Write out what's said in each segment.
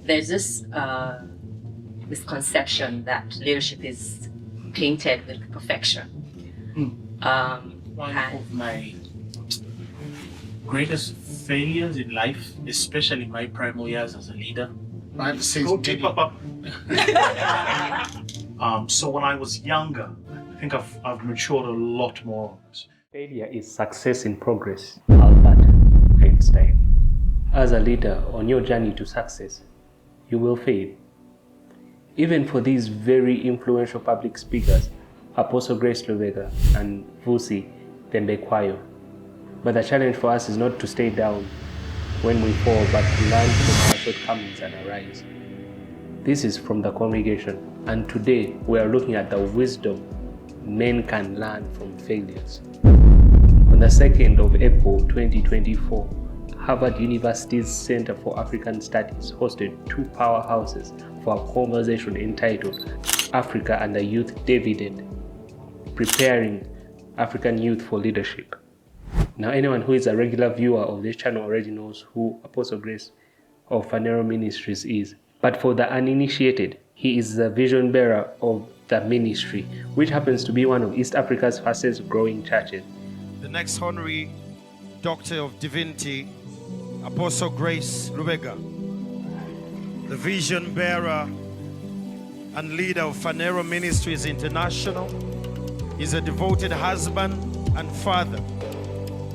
there's this misconception that leadership is painted with perfection. One of my greatest failures in life, especially my primary years as a leader. So when I was younger, I think I've matured a lot more. Failure is success in progress. Albert Einstein. As a leader on your journey to success, you will fail. Even for these very influential public speakers, apostlegracelubega and Vusi, Thembekwayo. But the challenge for us is not to stay down when we fall, but to learn from our shortcomings and arise. This is from the congregation, and today we are looking at the wisdom men can learn from failures. On the 2nd of April 2024, Harvard University's Center for African Studies hosted two powerhouses for a conversation entitled Africa and the Youth Dividend, Preparing African Youth for Leadership. Now, anyone who is a regular viewer of this channel already knows who Apostle Grace of Phaneroo Ministries is. But for the uninitiated, he is the vision bearer of the ministry, which happens to be one of East Africa's fastest growing churches. The next honorary Doctor of Divinity, Apostle Grace Lubega, the vision bearer and leader of Phaneroo Ministries International, is a devoted husband and father.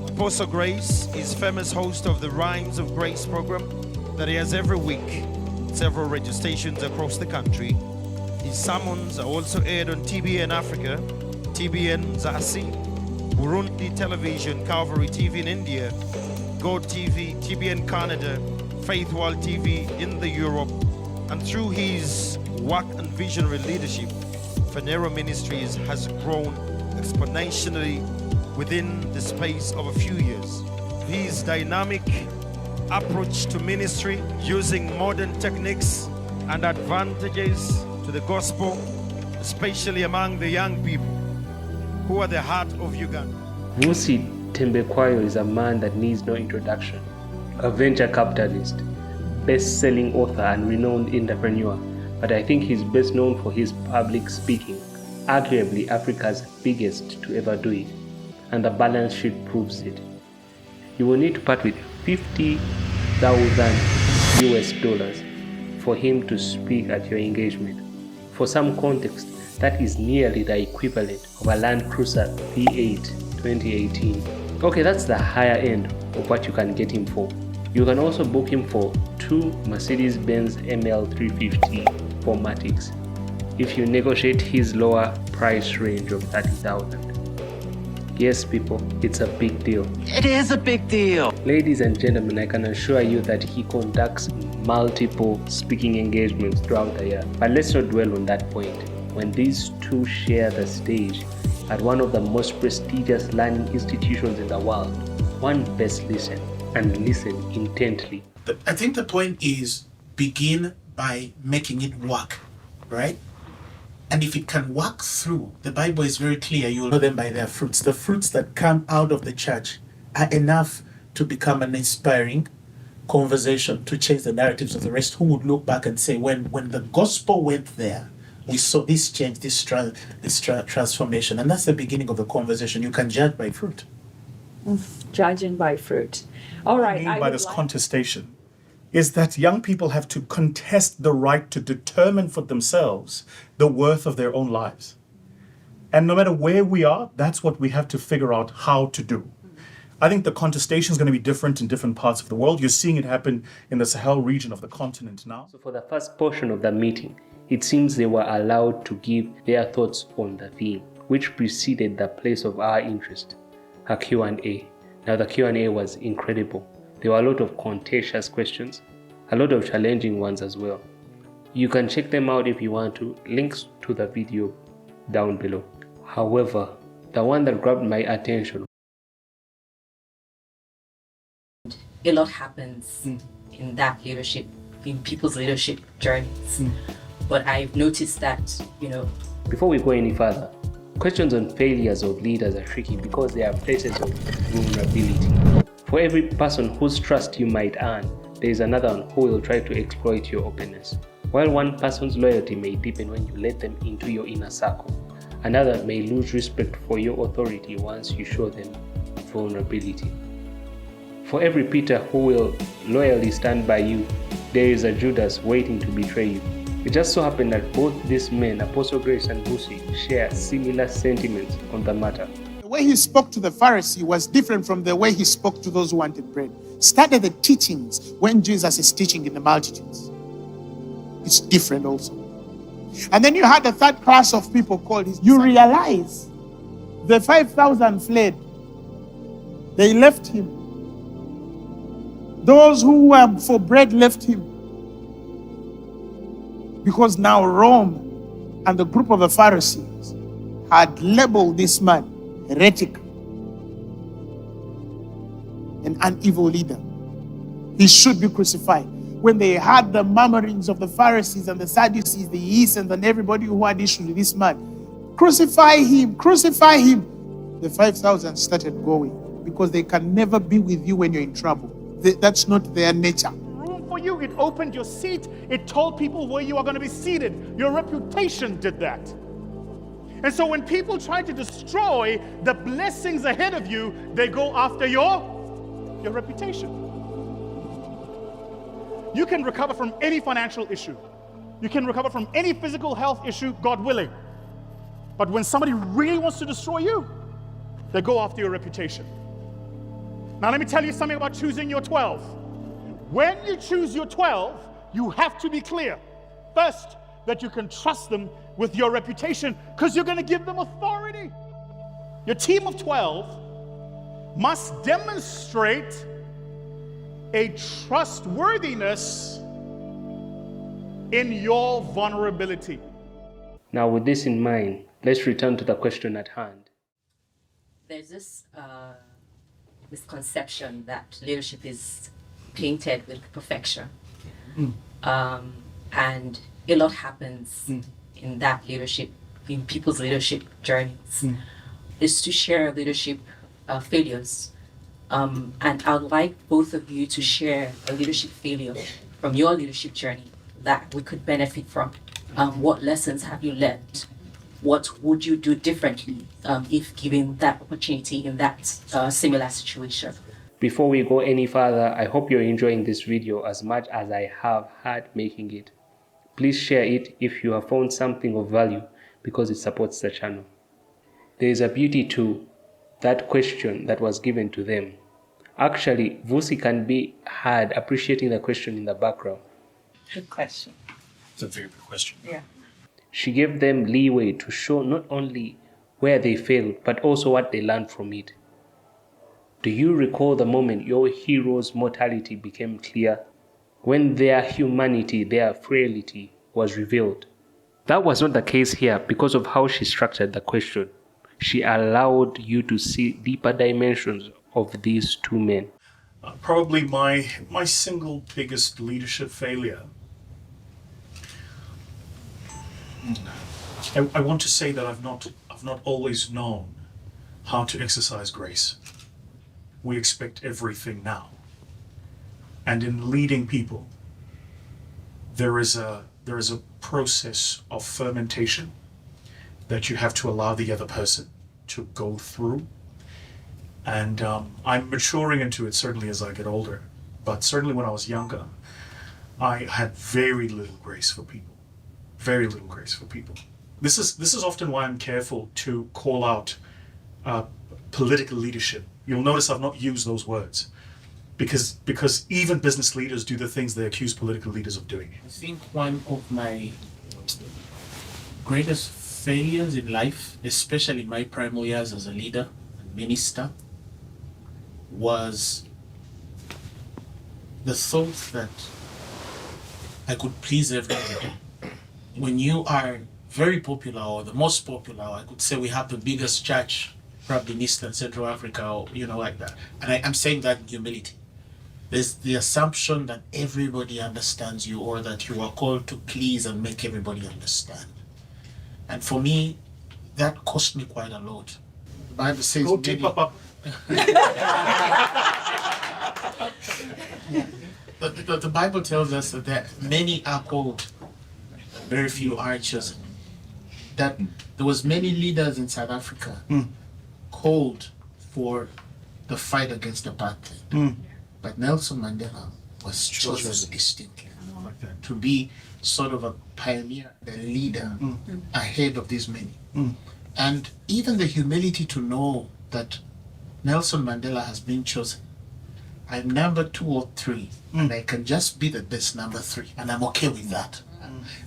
Apostle Grace is famous host of the Rhymes of Grace program that he has every week, several registrations across the country. His sermons are also aired on TBN Africa, TBN Zasi, Burundi Television, Calvary TV in India, God TV, TBN Canada, Faith World TV in the Europe, and through his work and visionary leadership, Phaneroo Ministries has grown exponentially within the space of a few years. His dynamic approach to ministry, using modern techniques and advantages to the gospel, especially among the young people who are the heart of Uganda. Vusi Thembekwayo is a man that needs no introduction. A venture capitalist, best-selling author and renowned entrepreneur, but I think he's best known for his public speaking, arguably Africa's biggest to ever do it, and the balance sheet proves it. You will need to part with $50,000 for him to speak at your engagement. For some context, that is nearly the equivalent of a Land Cruiser V8 2018. Okay, that's the higher end of what you can get him for. You can also book him for 2 Mercedes-Benz ML350 4MATICs if you negotiate his lower price range of $30,000. Yes, people, it's a big deal. It is a big deal. Ladies and gentlemen, I can assure you that he conducts multiple speaking engagements throughout the year. But let's not dwell on that point. When these two share the stage at one of the most prestigious learning institutions in the world, one best listen, and listen intently. I think the point is begin by making it work, right? And if it can work through, the Bible is very clear, you'll know them by their fruits. The fruits that come out of the church are enough to become an inspiring conversation to change the narratives of the rest, who would look back and say, when the gospel went there, we saw this change, this transformation. And that's the beginning of the conversation. You can judge by fruit. Judging by fruit. All right. What I mean by this contestation is that young people have to contest the right to determine for themselves the worth of their own lives. And no matter where we are, that's what we have to figure out how to do. I think the contestation is going to be different in different parts of the world. You're seeing it happen in the Sahel region of the continent now. So for the first portion of the meeting, it seems they were allowed to give their thoughts on the theme, which preceded the place of our interest, a Q&A. Now the Q&A was incredible. There were a lot of contentious questions, a lot of challenging ones as well. You can check them out if you want to. Links to the video down below. However, the one that grabbed my attention. A lot happens in that leadership, in people's leadership journeys. But I've noticed that, Before we go any further, questions on failures of leaders are tricky because they are places of vulnerability. For every person whose trust you might earn, there is another one who will try to exploit your openness. While one person's loyalty may deepen when you let them into your inner circle, another may lose respect for your authority once you show them vulnerability. For every Peter who will loyally stand by you, there is a Judas waiting to betray you. It just so happened that both these men, Apostle Grace and Vusi, share similar sentiments on the matter. The way he spoke to the Pharisee was different from the way he spoke to those who wanted bread. Study the teachings when Jesus is teaching in the multitudes. It's different also. And then you had a third class of people called his. You realize the 5,000 fled. They left him. Those who were for bread left him. Because now Rome and the group of the Pharisees had labeled this man heretic and an evil leader. He should be crucified. When they had the murmurings of the Pharisees and the Sadducees, the Essenes, and everybody who had issues with this man, crucify him, crucify him. The 5,000 started going because they can never be with you when you're in trouble. That's not their nature. Room for you, it opened your seat, it told people where you are going to be seated. Your reputation did that. And so when people try to destroy the blessings ahead of you, they go after your reputation. You can recover from any financial issue. You can recover from any physical health issue, God willing. But when somebody really wants to destroy you, they go after your reputation. Now let me tell you something about choosing your 12. When you choose your 12, you have to be clear. First, that you can trust them with your reputation because you're going to give them authority. Your team of 12 must demonstrate a trustworthiness in your vulnerability. Now, with this in mind, let's return to the question at hand. There's this misconception that leadership is painted with perfection. And a lot happens in that leadership, in people's leadership journeys, is to share leadership failures. And I'd like both of you to share a leadership failure from your leadership journey that we could benefit from. What lessons have you learned? What would you do differently if given that opportunity in that similar situation? Before we go any further, I hope you're enjoying this video as much as I have had making it. Please share it if you have found something of value because it supports the channel. There is a beauty to that question that was given to them. Actually, Vusi can be heard appreciating the question in the background. Good question. It's a very good question. Yeah. She gave them leeway to show not only where they failed, but also what they learned from it. Do you recall the moment your hero's mortality became clear? When their humanity, their frailty was revealed? That was not the case here because of how she structured the question. She allowed you to see deeper dimensions of these two men. Probably my single biggest leadership failure. I want to say that I've not always known how to exercise grace. We expect everything now. And in leading people, there is a process of fermentation that you have to allow the other person to go through. And I'm maturing into it certainly as I get older. But certainly when I was younger, I had very little grace for people. Very little grace for people. This is often why I'm careful to call out political leadership. You'll notice I've not used those words because even business leaders do the things they accuse political leaders of doing. I think one of my greatest failures in life, especially in my primary years as a leader and minister, was the thought that I could please everybody. When you are very popular or the most popular, I could say we have the biggest church probably in Eastern Central Africa or like that. And I'm saying that in humility. There's the assumption that everybody understands you or that you are called to please and make everybody understand. And for me, that cost me quite a lot. The Bible says the Bible tells us that many are called, very few are chosen. That there was many leaders in South Africa called for the fight against apartheid. But Nelson Mandela was chosen distinctly to be sort of a pioneer, the leader ahead of these many. And even the humility to know that Nelson Mandela has been chosen. I'm number 2 or 3, and I can just be the best number 3, and I'm okay with that.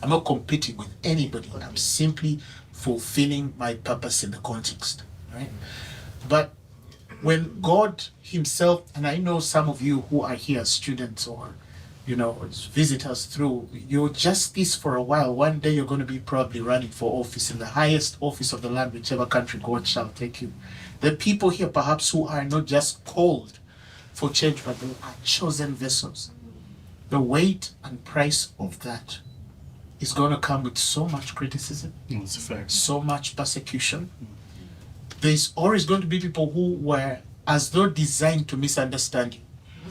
I'm not competing with anybody. I'm simply fulfilling my purpose in the context, right? But when God Himself, and I know some of you who are here, students or visitors through, you're just this for a while. One day you're going to be probably running for office in the highest office of the land, whichever country God shall take you. The people here perhaps who are not just called for change, but they are chosen vessels. The weight and price of that is going to come with so much criticism, That's a fact. so much persecution. There's always going to be people who were as though designed to misunderstand you.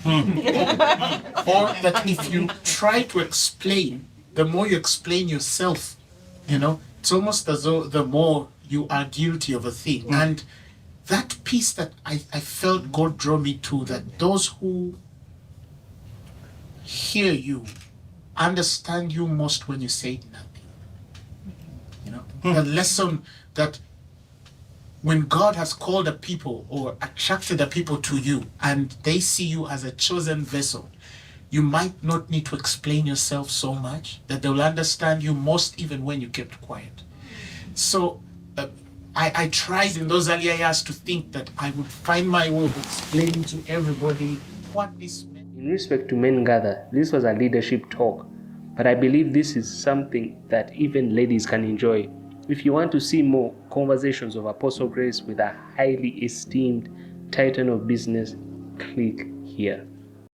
Or that if you try to explain, the more you explain yourself, it's almost as though the more you are guilty of a thing. And that piece that I felt God draw me to, that those who hear you understand you most when you say nothing. The lesson that when God has called a people or attracted a people to you and they see you as a chosen vessel, you might not need to explain yourself so much, that they will understand you most even when you kept quiet. So I tried in those earlier years to think that I would find my way of explaining to everybody what this meant. In respect to Men Gather, this was a leadership talk, but I believe this is something that even ladies can enjoy. If you want to see more conversations of Apostle Grace with a highly esteemed titan of business, click here.